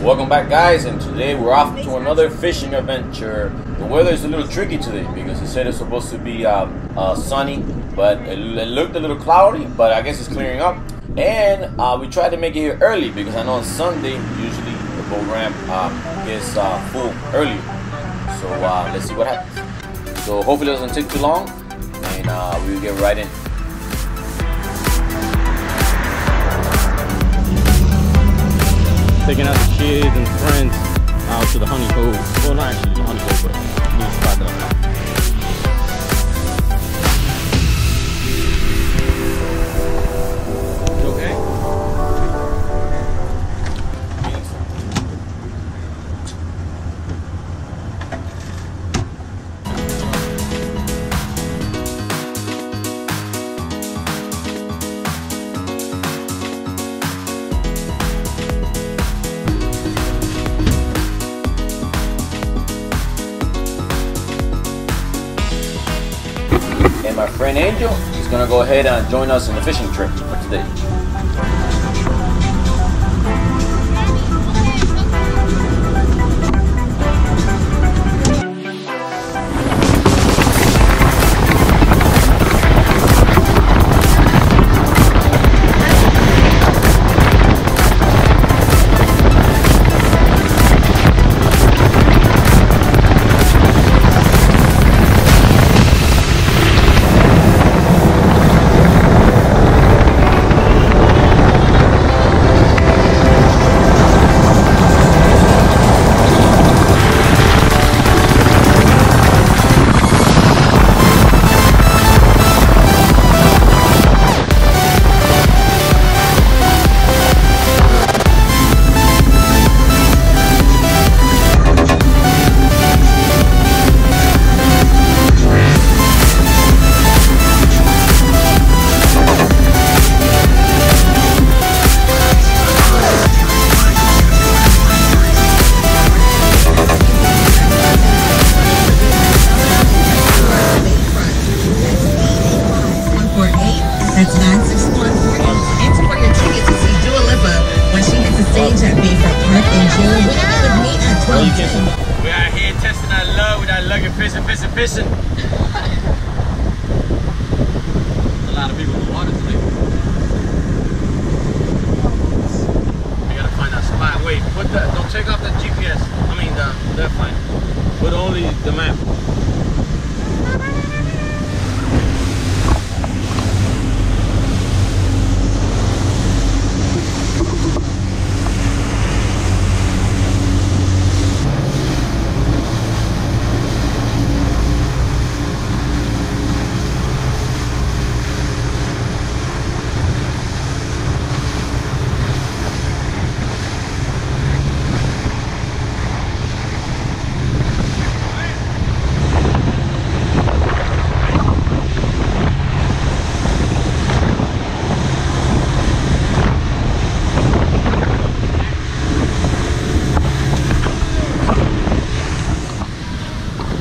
Welcome back, guys, and today we're off to another fishing adventure. The weather is a little tricky today because it said it's supposed to be sunny, but it looked a little cloudy, but I guess it's clearing up. And we tried to make it here early because I know on Sunday usually the boat ramp gets full early. So let's see what happens. So hopefully it doesn't take too long, and we'll get right in. Taking out the kids and friends out to the honey cove. Well, not actually the honey cove, but new spot that I found. You okay? And my friend Angel is gonna go ahead and join us in the fishing trip for today. That's 961. And to for your ticket to see Dua Lipa when she hits the stage at Bayfront Park in June. With me at 12. We out here testing our love with our luggage, fishing. A lot of people in the water today. We gotta find our spot. Wait, don't take off the GPS. I mean, they're fine. Put only the map.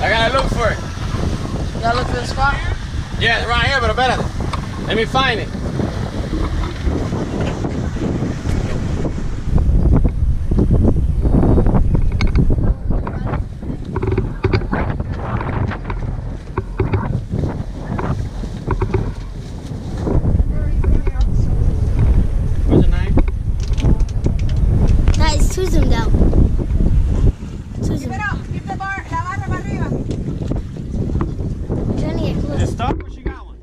I gotta look for it. You gotta look for the spot? Yeah, right here, but I better. Let me find it. Where's the knife? That is too zoomed out. Too zoomed out. Just stop or she got one?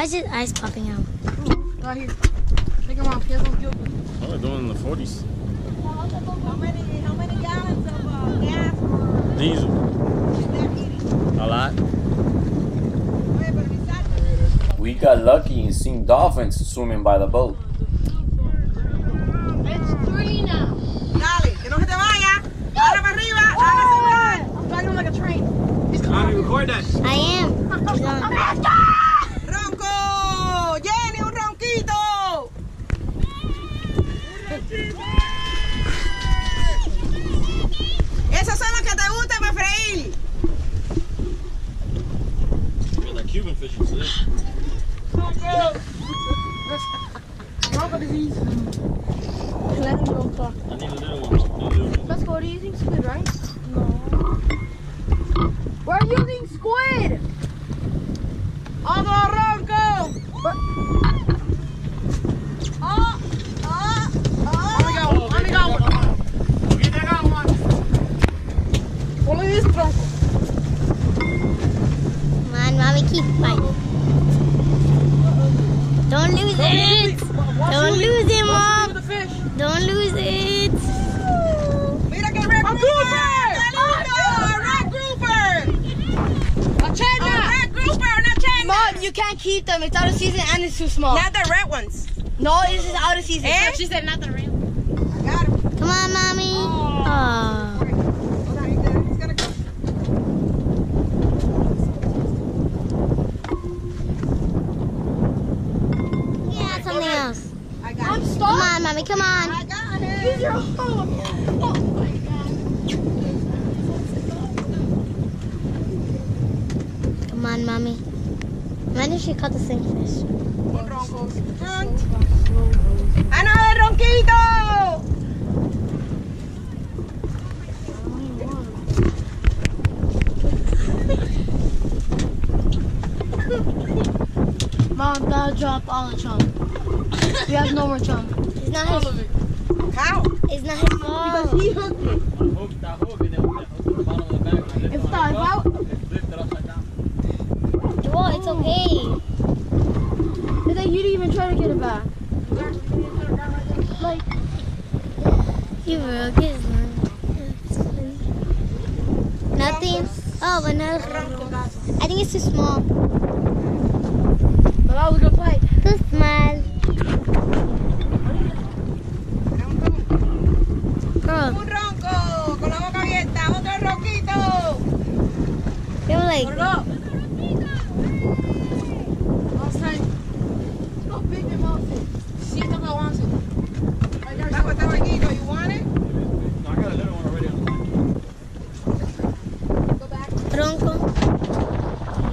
Why is his eyes popping out? Right here. Take him off. Oh, they're doing in the 40s. How many gallons of gas or Diesel. is that heating? A lot. Oye, pero ni salte. We got lucky and seen dolphins swimming by the boat. It's 3 now. Dale, que no se te vaya. Dale para arriba. Dale, I'm dragging him like a train. He's coming. Mommy, record that. I am. He's on. ¡Ronco! ¡Jenny, un ronquito! Esos son los que te gustan para freír. Got that Cuban fishing today. Bronco disease. Let him go talk. I need a little one. Let's go. Are you using squid, right? No. We're using squid. ¡Vamos, Ronco! Let me go. Get that one. Follow this, Ronco. Come on, mommy, keep fighting. Don't lose it. Don't lose it, Mom. The fish. Don't lose it. Mira que red grouper. ¡Red grouper! A chena. ¡Red grouper, una chena! Mom, you can't keep them. It's out of season and it's too small. Not the red ones. No, this is out of season. Eh? She said not the real. I got him. Come on, mommy. Oh. Okay, he's gonna go. Yeah, something else. I got I'm him. Come stuck. on, mommy. Come on. I got him. Use your home. Oh my god. Come on, mommy. When did she caught the same fish? Un ronco. ¡Another ronquito! Mom, gotta drop all the chum. We have no more chum. It's not All his. of it. How? It's not his fault. He hooked it. Hook that hook and then hook the bottom of the bag. If that, how? Lift it upside down. Joel, it's okay. And then you didn't even try to get it back. Like, You broke his line. That's funny. Nothing. Oh, but no. I think it's too small. but that was a good play. Too small. Girl, Un ronco con la boca abierta. Otro ronquito. they were like, Put it up. Last time. Look how big their mouth is. See if the girl wants it. Bajo este ronquito. You want it? No, I got a little one already on the Go back. Bronco.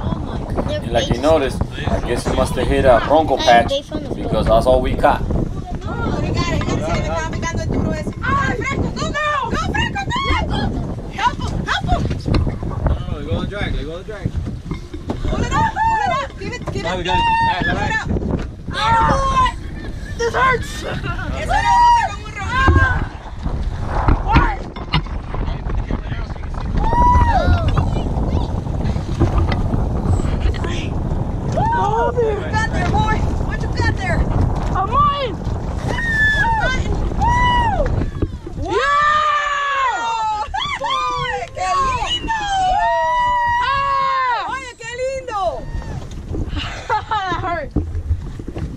Oh my god. They're And like you big. noticed, I guess we must have hit a bronco patch because that's all we caught. Oh, he got it. Se le estaba picando el duro ese. ¡Ah, Fresco! Go, go! Go, Fresco, go! Help him! Help him! No, let go of the drag. Let go of the drag. Pull it up! Pull it up! Give it! Give Now it! we got it. Pull All it right. up! Ah! This hurts. Eso lo usa como un ronquito. What? Oh, What you got there, boy? What you got there? a mine. ¡Wow! ¡Oye, qué lindo! ¡Oye, qué lindo! That hurt.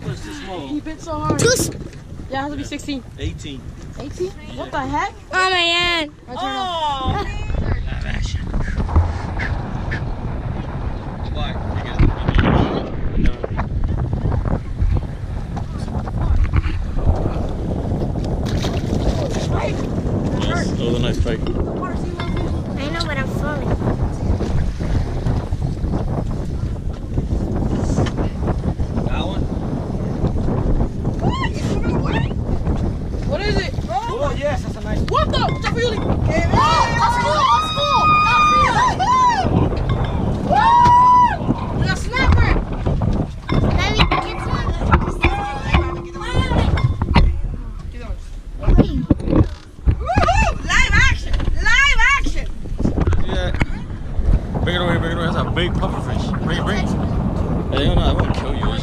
It's too small. He bit so hard. Too small. Yeah, it has to be 16. 18. 18? What the heck? Oh, my hand. I turn off. Oh, Live action. Why? Yes, that was a nice fight. I know, but I'm falling. Got one? What is it? Oh, yes, that's a nice one. What the? What's up, really? ¡Qué Oh, bello! that's cool. That's cool. We got snapper. Mommy, get some. Woohoo! Live action! Live action! Yeah. Bring it away, bring it away. That's a big puffer fish. Bring it, bring it. Hey, no, I won't kill you. It's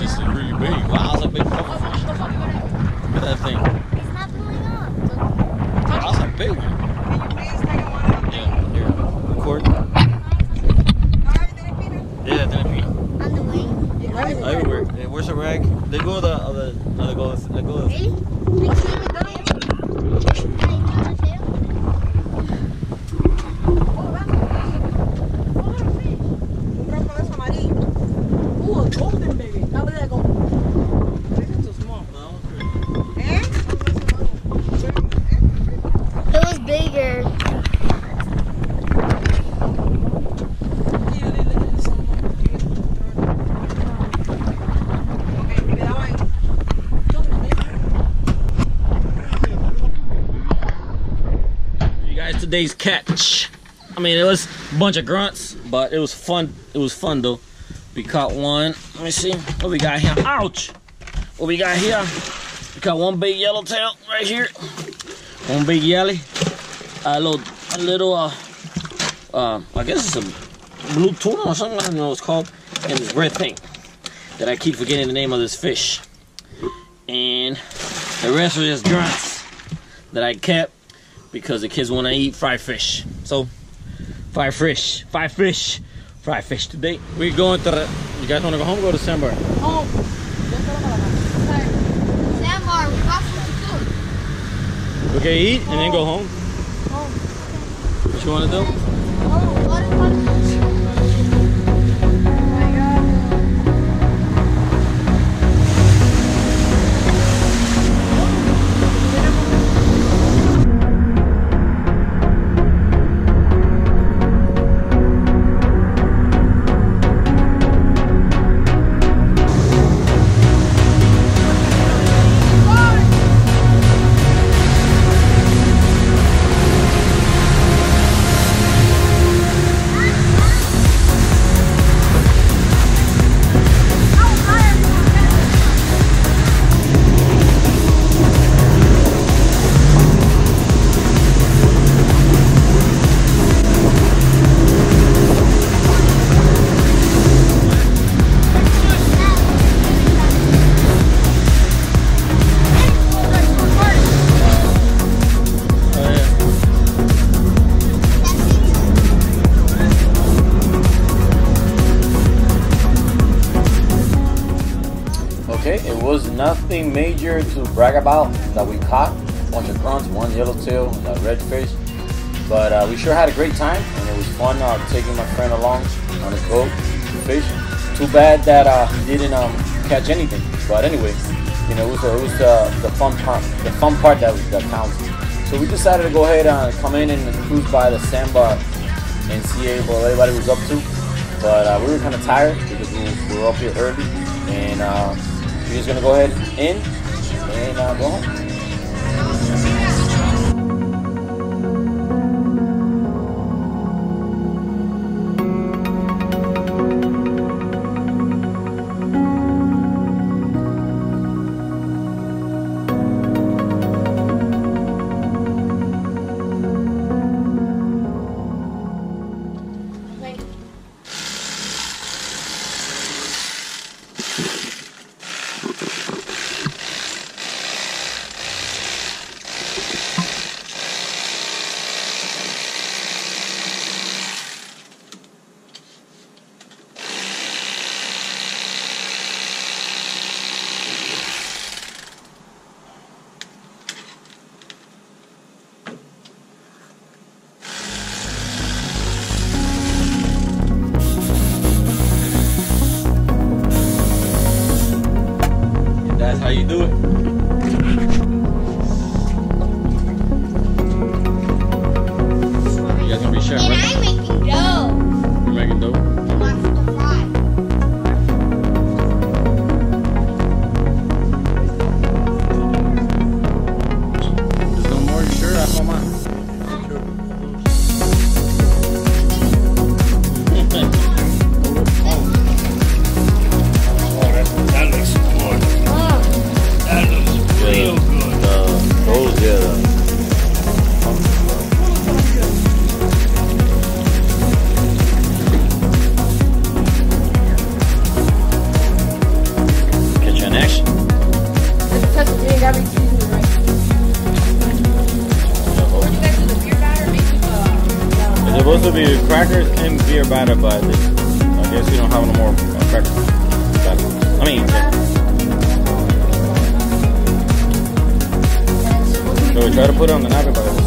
guys, today's catch. I mean, it was a bunch of grunts, but it was fun. It was fun though. We caught one. Let me see what we got here. Ouch! What we got here? We caught one big yellowtail right here. One big yelly. A little. I guess it's a blue tuna or something. I don't know what it's called. And it's red pink. That I keep forgetting the name of this fish. And the rest are just grunts that I kept because the kids want to eat fried fish. So, fried fish today. We're going to the, you guys want to go home or go to Sandbar? Home. Sandbar, we got something to do. Okay, eat and then go home. Home. What you want to do? Oh, what? It was nothing major to brag about that we caught. A bunch of grunts, one yellowtail, and a redfish. But we sure had a great time, and it was fun taking my friend along on his boat to fish. Too bad that he didn't catch anything. But anyway, you know, it was the fun part that counts. So we decided to go ahead and come in and cruise by the Sandbar and see what everybody was up to. But we were kind of tired because we were up here early, and we're just gonna go ahead in and go home. That's how you do it. You guys gonna be sharing, right? I'm making dough. You're making dough? There's no more, you sure? That's all mine. That looks good. That looks real good. Those, yeah. Catch you in action. It's supposed to be crackers and beer batter, but I guess we don't have no more crackers. I mean, yeah. So we try to put it on the napkin, but